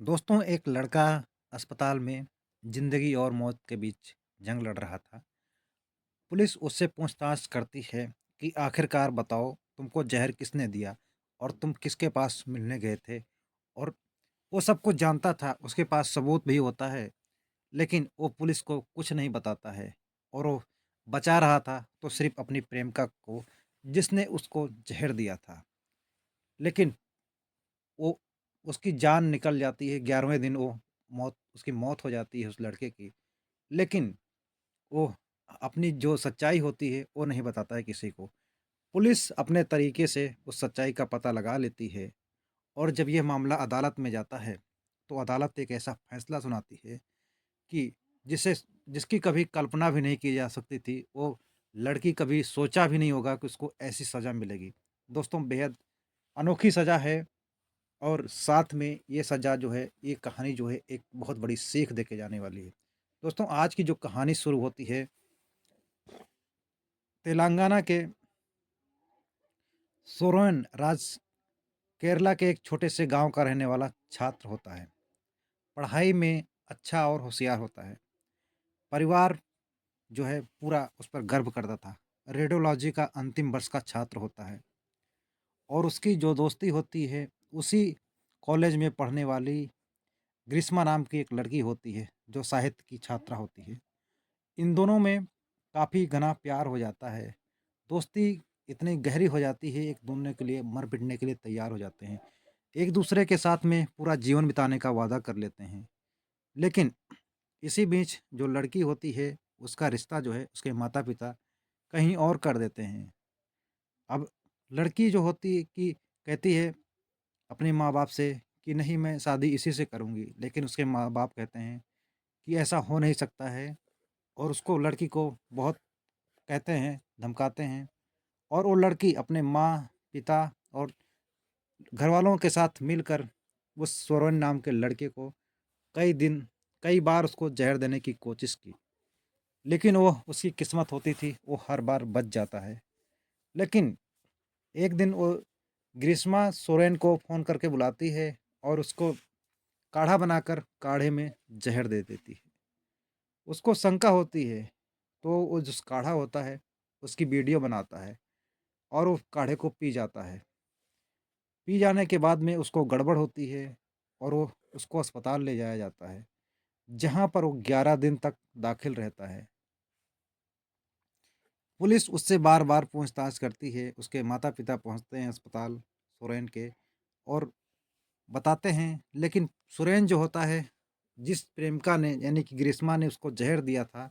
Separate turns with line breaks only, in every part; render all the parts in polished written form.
दोस्तों, एक लड़का अस्पताल में ज़िंदगी और मौत के बीच जंग लड़ रहा था। पुलिस उससे पूछताछ करती है कि आखिरकार बताओ, तुमको ज़हर किसने दिया और तुम किसके पास मिलने गए थे? और वो सब कुछ जानता था, उसके पास सबूत भी होता है, लेकिन वो पुलिस को कुछ नहीं बताता है और वो बचा रहा था तो सिर्फ़ अपनी प्रेमिका को, जिसने उसको ज़हर दिया था। लेकिन वो उसकी जान निकल जाती है, 11वें दिन वो उसकी मौत हो जाती है उस लड़के की। लेकिन वो अपनी जो सच्चाई होती है, वो नहीं बताता है किसी को। पुलिस अपने तरीके से उस सच्चाई का पता लगा लेती है और जब ये मामला अदालत में जाता है, तो अदालत एक ऐसा फैसला सुनाती है कि जिसे जिसकी कभी कल्पना भी नहीं की जा सकती थी, वो लड़की कभी सोचा भी नहीं होगा कि उसको ऐसी सज़ा मिलेगी। दोस्तों, बेहद अनोखी सज़ा है और साथ में ये सज़ा जो है, ये कहानी जो है, एक बहुत बड़ी सीख देके जाने वाली है। दोस्तों, आज की जो कहानी शुरू होती है, तेलंगाना के सोरेन केरला के एक छोटे से गांव का रहने वाला छात्र होता है। पढ़ाई में अच्छा और होशियार होता है। परिवार जो है पूरा उस पर गर्व करता था। रेडियोलॉजी का अंतिम वर्ष का छात्र होता है और उसकी जो दोस्ती होती है, उसी कॉलेज में पढ़ने वाली ग्रीष्मा नाम की एक लड़की होती है, जो साहित्य की छात्रा होती है। इन दोनों में काफ़ी घना प्यार हो जाता है। दोस्ती इतनी गहरी हो जाती है, एक दूसरे के लिए मर-पिटने के लिए तैयार हो जाते हैं। एक दूसरे के साथ में पूरा जीवन बिताने का वादा कर लेते हैं। लेकिन इसी बीच जो लड़की होती है, उसका रिश्ता जो है, उसके माता-पिता कहीं और कर देते हैं। अब लड़की जो होती है कि कहती है अपने माँ-बाप से कि नहीं, मैं शादी इसी से करूँगी। लेकिन उसके माँ-बाप कहते हैं कि ऐसा हो नहीं सकता है और उसको लड़की को बहुत कहते हैं, धमकाते हैं और वो लड़की अपने माँ-पिता और घरवालों के साथ मिलकर उस सोरेन नाम के लड़के को कई बार उसको ज़हर देने की कोशिश की। लेकिन वो उसकी किस्मत होती थी, वो हर बार बच जाता है। लेकिन एक दिन वो ग्रीष्मा सोरेन को फ़ोन करके बुलाती है और उसको काढ़ा बनाकर काढ़े में ज़हर दे देती है। उसको शंका होती है, तो वो जिस काढ़ा होता है, उसकी वीडियो बनाता है और वो काढ़े को पी जाता है। पी जाने के बाद में उसको गड़बड़ होती है और वो उसको अस्पताल ले जाया जाता है, जहाँ पर वो 11 दिन तक दाखिल रहता है। पुलिस उससे बार-बार पूछताछ करती है, उसके माता-पिता पहुँचते हैं अस्पताल सुरैन के और बताते हैं, लेकिन सुरैन जो होता है, जिस प्रेमिका ने यानी कि ग्रीष्मा ने उसको ज़हर दिया था,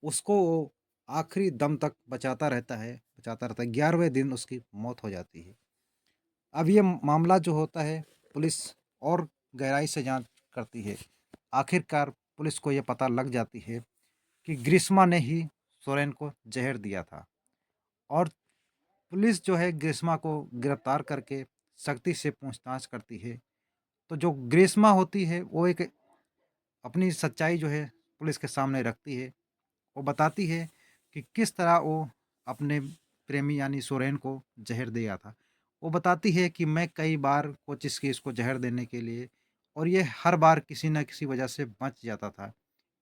उसको वो आखिरी दम तक बचाता रहता है, 11वें दिन उसकी मौत हो जाती है। अब ये मामला जो होता है, पुलिस और गहराई से जाँच करती है। आखिरकार पुलिस को ये पता लग जाती है कि ग्रीष्मा ने ही सोरेन को ज़हर दिया था और पुलिस जो है ग्रीष्मा को गिरफ्तार करके सख्ती से पूछताछ करती है। तो जो ग्रीष्मा होती है, वो एक अपनी सच्चाई जो है पुलिस के सामने रखती है। वो बताती है कि किस तरह वो अपने प्रेमी यानी सोरेन को ज़हर दिया था। वो बताती है कि मैं कई बार कोशिश की इसको ज़हर देने के लिए और ये हर बार किसी न किसी वजह से बच जाता था।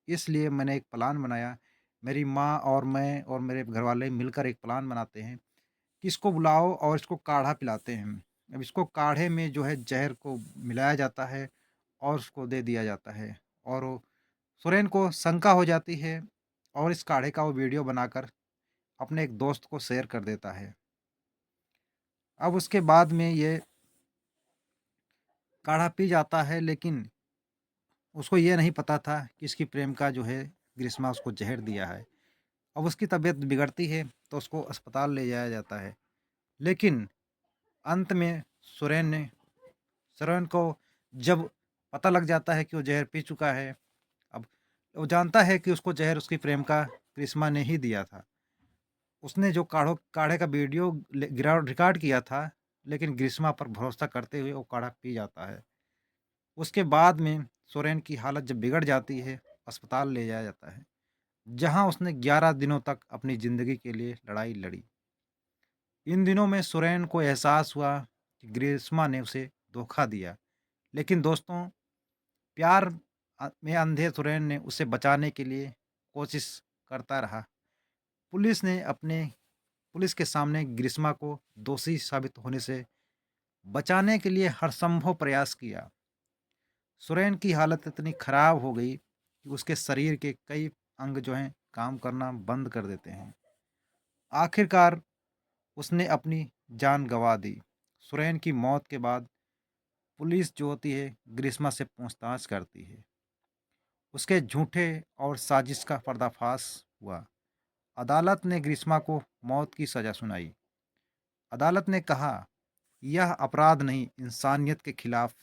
इसलिए मैंने एक प्लान बनाया। मेरी माँ और मैं और मेरे घरवाले मिलकर एक प्लान बनाते हैं कि इसको बुलाओ और इसको काढ़ा पिलाते हैं। अब इसको काढ़े में जो है ज़हर को मिलाया जाता है और उसको दे दिया जाता है और वो सुरैन को शंका हो जाती है और इस काढ़े का वो वीडियो बनाकर अपने एक दोस्त को शेयर कर देता है। अब उसके बाद में ये काढ़ा पी जाता है, लेकिन उसको ये नहीं पता था कि इसकी प्रेमिका जो है ग्रीष्मा उसको ज़हर दिया है। अब उसकी तबीयत बिगड़ती है तो उसको अस्पताल ले जाया जाता है। लेकिन अंत में सुरैन ने सुरैन को जब पता लग जाता है कि वो ज़हर पी चुका है, अब वो जानता है कि उसको ज़हर उसकी प्रेमिका ग्रीष्मा ने ही दिया था। उसने जो काढ़े का वीडियो रिकॉर्ड किया था, लेकिन ग्रीष्मा पर भरोसा करते हुए वो काढ़ा पी जाता है। उसके बाद में सोरेन की हालत जब बिगड़ जाती है, अस्पताल ले जाया जाता है, जहाँ उसने 11 दिनों तक अपनी ज़िंदगी के लिए लड़ाई लड़ी। इन दिनों में सोरेन को एहसास हुआ कि ग्रीष्मा ने उसे धोखा दिया। लेकिन दोस्तों, प्यार में अंधे सुरैन ने उसे बचाने के लिए कोशिश करता रहा। पुलिस ने अपने पुलिस के सामने ग्रीष्मा को दोषी साबित होने से बचाने के लिए हर संभव प्रयास किया। सुरैन की हालत इतनी खराब हो गई कि उसके शरीर के कई अंग जो हैं काम करना बंद कर देते हैं। आखिरकार उसने अपनी जान गंवा दी। सुरैन की मौत के बाद पुलिस जो होती है ग्रीष्मा से पूछताछ करती है। उसके झूठे और साजिश का पर्दाफाश हुआ। अदालत ने ग्रीष्मा को मौत की सजा सुनाई। अदालत ने कहा, यह अपराध नहीं, इंसानियत के खिलाफ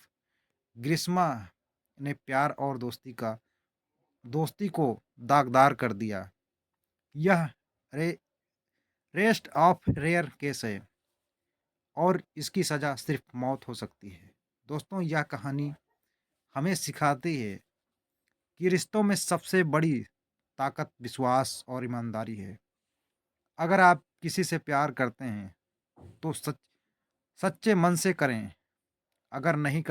ग्रीष्मा ने प्यार और दोस्ती को दागदार कर दिया। यह रे, रेस्ट ऑफ रेयर केस है और इसकी सजा सिर्फ मौत हो सकती है। दोस्तों, यह कहानी हमें सिखाती है कि रिश्तों में सबसे बड़ी ताकत विश्वास और ईमानदारी है। अगर आप किसी से प्यार करते हैं तो सच्चे मन से करें। अगर नहीं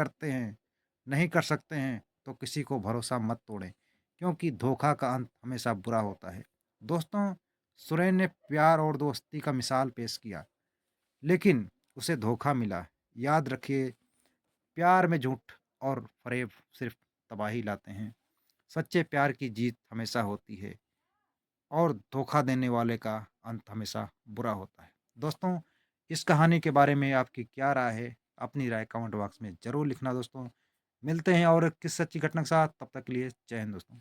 कर सकते हैं तो किसी को भरोसा मत तोड़ें, क्योंकि धोखा का अंत हमेशा बुरा होता है। दोस्तों, सुरैन ने प्यार और दोस्ती का मिसाल पेश किया, लेकिन उसे धोखा मिला। याद रखिए, प्यार में झूठ और फरेब सिर्फ तबाही लाते हैं। सच्चे प्यार की जीत हमेशा होती है और धोखा देने वाले का अंत हमेशा बुरा होता है। दोस्तों, इस कहानी के बारे में आपकी क्या राय है? अपनी राय कमेंट बॉक्स में ज़रूर लिखना दोस्तों। मिलते हैं और एक किस सच्ची घटना के साथ, तब तक के लिए जय हिंद दोस्तों।